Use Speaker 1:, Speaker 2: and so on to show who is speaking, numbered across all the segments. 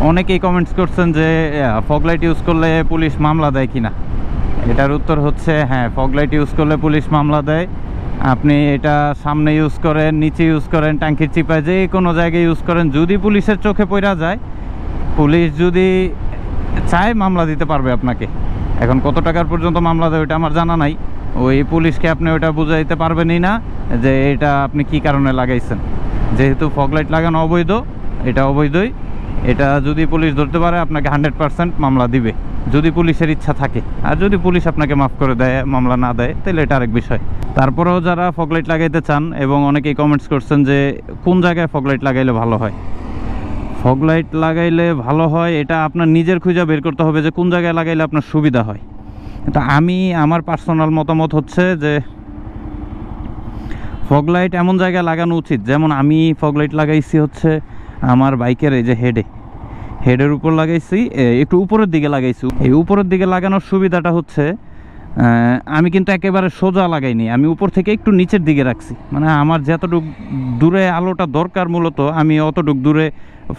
Speaker 1: অনেকেই কমেন্টস করছেন যে ফগ লাইট ইউজ করলে পুলিশ মামলা দেয় কিনা। এটার উত্তর হচ্ছে হ্যাঁ, ফগ লাইট ইউজ করলে পুলিশ মামলা দেয়। আপনি এটা সামনে ইউজ করেন, নিচে ইউজ করেন, ট্যাঙ্কির চিপায় যে কোনো জায়গায় ইউজ করেন, যদি পুলিশের চোখে পড়া যায়, পুলিশ যদি চায় মামলা দিতে পারবে আপনাকে। এখন কত টাকার পর্যন্ত মামলা দেয় ওটা আমার জানা নাই। ওই পুলিশকে আপনি ওটা বুঝাইতে পারবেনই না যে এটা আপনি কি কারণে লাগাইছেন। যেহেতু ফগ লাইট লাগানো অবৈধ, এটা অবৈধই। এটা যদি পুলিশ ধরতে পারে আপনাকে 100% মামলা দিবে, যদি পুলিশের ইচ্ছা থাকে। আর যদি পুলিশ আপনাকে মাফ করে দেয়, মামলা না দেয়, তাহলে এটা আরেক বিষয়। তারপরেও যারা ফগ লাইট লাগাইতে চান, এবং অনেকেই কমেন্টস করছেন যে কোন জায়গায় ফগ লাইট লাগাইলে ভালো হয়। ফগ লাইট লাগাইলে ভালো হয় এটা আপনার নিজের খুঁজে বের করতে হবে যে কোন জায়গায় লাগাইলে আপনার সুবিধা হয়। তো আমার পার্সোনাল মতামত হচ্ছে যে ফগ লাইট এমন জায়গায় লাগানো উচিত, যেমন আমি ফগ লাইট লাগাইছি হচ্ছে আমার বাইকের এই যে হেডের উপর লাগাইছি, একটু উপরের দিকে লাগাইছি। এই উপরের দিকে লাগানোর সুবিধাটা হচ্ছে আমি কিন্তু একেবারে সোজা লাগাইনি, আমি উপর থেকে একটু নিচের দিকে রাখছি। মানে আমার যতটুকু দূরে আলোটা দরকার, মূলত আমি অতটুকু দূরে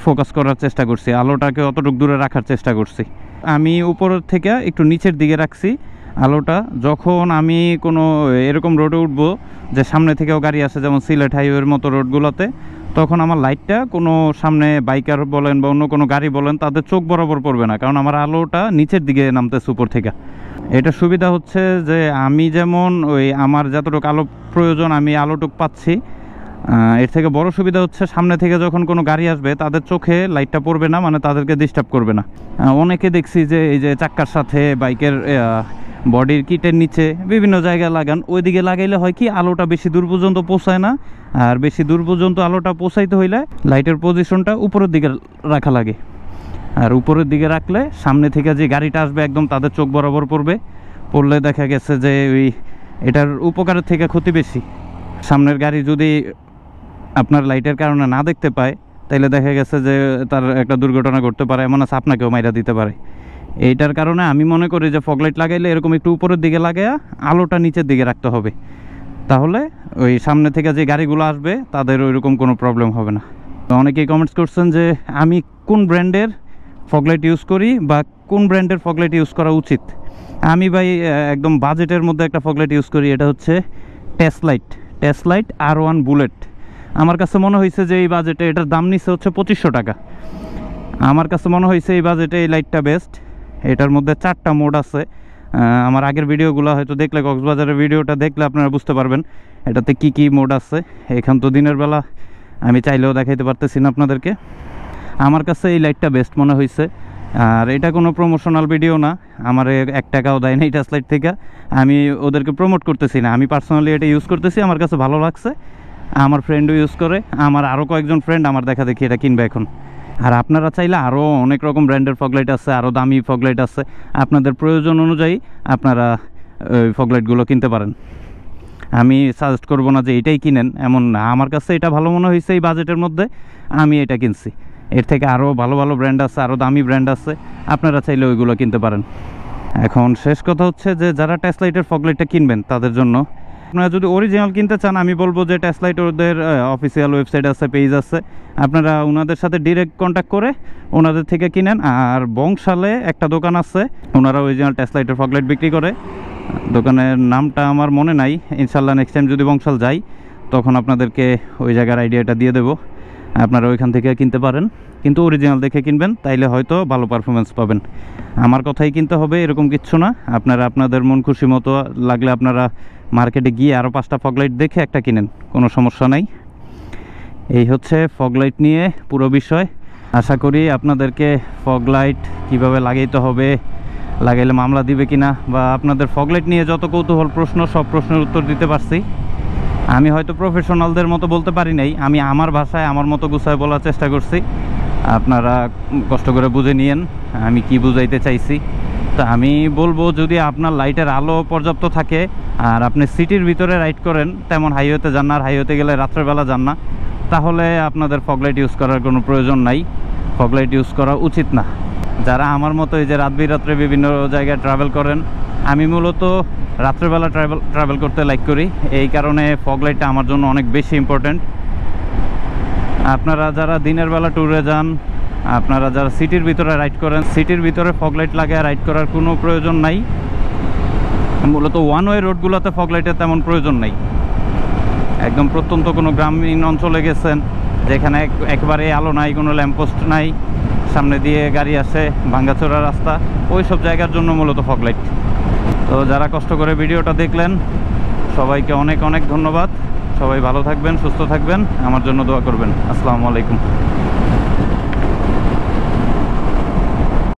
Speaker 1: ফোকাস করার চেষ্টা করছি, আলোটাকে অতটুকু দূরে রাখার চেষ্টা করছি। আমি উপরের থেকে একটু নিচের দিকে রাখছি আলোটা। যখন আমি কোনো এরকম রোডে উঠবো যে সামনে থেকেও গাড়ি আসে, যেমন সিলেট হাইওয়ের মতো রোডগুলোতে, তখন আমার লাইটটা কোনো সামনে বাইকার বলেন বা অন্য কোনো গাড়ি বলেন তাদের চোখ বরাবর পড়বে না, কারণ আমার আলোটা নিচের দিকে নামতেছে উপর থেকে। এটা সুবিধা হচ্ছে যে আমি যেমন ওই আমার যতটুকু আলো প্রয়োজন আমি আলোটুক পাচ্ছি। এর থেকে বড় সুবিধা হচ্ছে সামনে থেকে যখন কোনো গাড়ি আসবে তাদের চোখে লাইটটা পড়বে না, মানে তাদেরকে ডিস্টার্ব করবে না। অনেকে দেখছি যে এই যে চাক্কার সাথে বাইকের বডির কিটের নিচে বিভিন্ন জায়গায় লাগান, ওইদিকে লাগাইলে হয় কি আলোটা বেশি দূর পর্যন্ত পৌঁছায় না। আর বেশি দূর পর্যন্ত আলোটা পৌঁছাইতে হইলে লাইটের পজিশনটা উপরের দিকে রাখা লাগে। আর উপরের দিকে রাখলে সামনে থেকে যে গাড়িটা আসবে একদম তাদের চোখ বরাবর পড়লে দেখা গেছে যে ওই এটার উপকারের থেকে ক্ষতি বেশি। সামনের গাড়ি যদি আপনার লাইটের কারণে না দেখতে পায়, তাইলে দেখা গেছে যে তার একটা দুর্ঘটনা ঘটতে পারে, এমন আছে আপনাকেও মাইরা দিতে পারে। এইটার কারণে আমি মনে করি যে ফগ লাইট লাগাইলে এরকম একটু উপরের দিকে লাগাইয়া আলোটা নিচের দিকে রাখতে হবে, তাহলে ওই সামনে থেকে যে গাড়িগুলো আসবে তাদের ওইরকম কোনো প্রবলেম হবে না। তো অনেকেই কমেন্টস করছেন যে আমি কোন ব্র্যান্ডের ফগ লাইট ইউজ করি বা কোন ব্র্যান্ডের ফগ লাইট ইউজ করা উচিত। আমি ভাই একদম বাজেটের মধ্যে একটা ফগ লাইট ইউজ করি, এটা হচ্ছে টেসলাইট R1 বুলেট। আমার কাছে মনে হয়েছে যে এই বাজেটে এটার দাম নিচ্ছে হচ্ছে 2500 টাকা। আমার কাছে মনে হয়েছে এই বাজেটে এই লাইটটা বেস্ট। এটার মধ্যে 4টা মোড আছে। আমার আগের ভিডিওগুলো হয়তো দেখলে, কক্সবাজারের ভিডিওটা দেখলে আপনারা বুঝতে পারবেন এটাতে কি কি মোড আছে। এখান তো দিনের বেলা আমি চাইলেও দেখাইতে পারতেছি না আপনাদেরকে। আমার কাছে এই লাইটটা বেস্ট মনে হয়েছে। আর এটা কোনো প্রমোশনাল ভিডিও না, আমার 1 টাকাও দেয় না এই টেসলাইট থেকে। আমি ওদেরকে প্রমোট করতেছি না, আমি পার্সোনালি এটা ইউজ করতেছি, আমার কাছে ভালো লাগছে। আমার ফ্রেন্ডও ইউজ করে, আমার আরও কয়েকজন ফ্রেন্ড আমার দেখা দেখি এটা কিনবে এখন। আর আপনারা চাইলে আরও অনেক রকম ব্র্যান্ডের ফগ লাইট আছে, আরও দামি ফগ লাইট আছে। আপনাদের প্রয়োজন অনুযায়ী আপনারা ওই ফগ লাইটগুলো কিনতে পারেন। আমি সাজেস্ট করবো না যে এটাই কিনেন, এমন না। আমার কাছে এটা ভালো মনে হয়েছে এই বাজেটের মধ্যে, আমি এটা কিনছি। এর থেকে আরও ভালো ভালো ব্র্যান্ড আছে, আরও দামি ব্র্যান্ড আছে, আপনারা চাইলে ওইগুলো কিনতে পারেন। এখন শেষ কথা হচ্ছে যে যারা টেসলাইটের ফগ লাইটটা কিনবেন তাদের জন্য, আপনারা যদি অরিজিনাল কিনতে চান, আমি বলবো যে টেসলাইট ওদের অফিসিয়াল ওয়েবসাইট আছে, পেজ আছে, আপনারা ওনাদের সাথে ডিরেক্ট কন্ট্যাক্ট করে ওনাদের থেকে কিনেন। আর বংশালে একটা দোকান আছে, ওনারা অরিজিনাল টেসলাইটের ফগ লাইট বিক্রি করে। দোকানের নামটা আমার মনে নাই, ইনশাল্লাহ নেক্সট টাইম যদি বংশাল যাই তখন আপনাদেরকে ওই জায়গার আইডিয়াটা দিয়ে দেবো, আপনারা ওইখান থেকে কিনতে পারেন। কিন্তু অরিজিনাল দেখে কিনবেন, তাইলে হয়তো ভালো পারফরমেন্স পাবেন। আমার কথাই কিনতে হবে এরকম কিচ্ছু না, আপনারা আপনাদের মন খুশি মতো লাগলে আপনারা মার্কেটে গিয়ে আরও 5টা ফগ লাইট দেখে একটা কিনেন, কোনো সমস্যা নাই। এই হচ্ছে ফগ লাইট নিয়ে পুরো বিষয়। আশা করি আপনাদেরকে ফগ লাইট কীভাবে লাগাইতে হবে, লাগাইলে মামলা দিবে কিনা, বা আপনাদের ফগ লাইট নিয়ে যত কৌতূহল প্রশ্ন, সব প্রশ্নের উত্তর দিতে পারছি। আমি হয়তো প্রফেশনালদের মতো বলতে পারি নাই, আমি আমার ভাষায় আমার মতো গুছায় বলার চেষ্টা করছি। আপনারা কষ্ট করে বুঝে নিয়েন আমি কি বুঝাইতে চাইছি। তো আমি বলবো, যদি আপনার লাইটের আলো পর্যাপ্ত থাকে আর আপনি সিটির ভিতরে রাইড করেন, তেমন হাইওয়েতে যান না, আর হাইওয়েতে গেলে রাত্রেবেলা যান না, তাহলে আপনাদের ফগ লাইট ইউজ করার কোনো প্রয়োজন নাই, ফগ লাইট ইউজ করা উচিত না। যারা আমার মতো এই যে রাত বিরাত্রে বিভিন্ন জায়গায় ট্রাভেল করেন, আমি মূলত রাত্রেবেলা ট্রাভেল করতে লাইক করি, এই কারণে ফগ লাইটটা আমার জন্য অনেক বেশি ইম্পর্ট্যান্ট। আপনারা যারা দিনের বেলা ট্যুরে যান আপনারা যারা সিটির ভিতরে রাইড করেন, সিটির ভিতরে ফগলাইট লাগায় রাইড করার কোনো প্রয়োজন নাই। মূলত ওয়ান ওয়ে রোডগুলোতে ফগলাইটের তেমন প্রয়োজন নাই। একদম প্রত্যন্ত কোনো গ্রামীণ অঞ্চলে গেছেন যেখানে একবারে আলো নাই, কোনো ল্যাম্পপোস্ট নাই, সামনে দিয়ে গাড়ি আসে, ভাঙ্গাচোরা রাস্তা, ওই সব জায়গার জন্য মূলত ফগলাইট। তো যারা কষ্ট করে ভিডিওটা দেখলেন সবাইকে অনেক অনেক ধন্যবাদ। সবাই ভালো থাকবেন, সুস্থ থাকবেন, আমার জন্য দোয়া করবেন। আসসালামু আলাইকুম।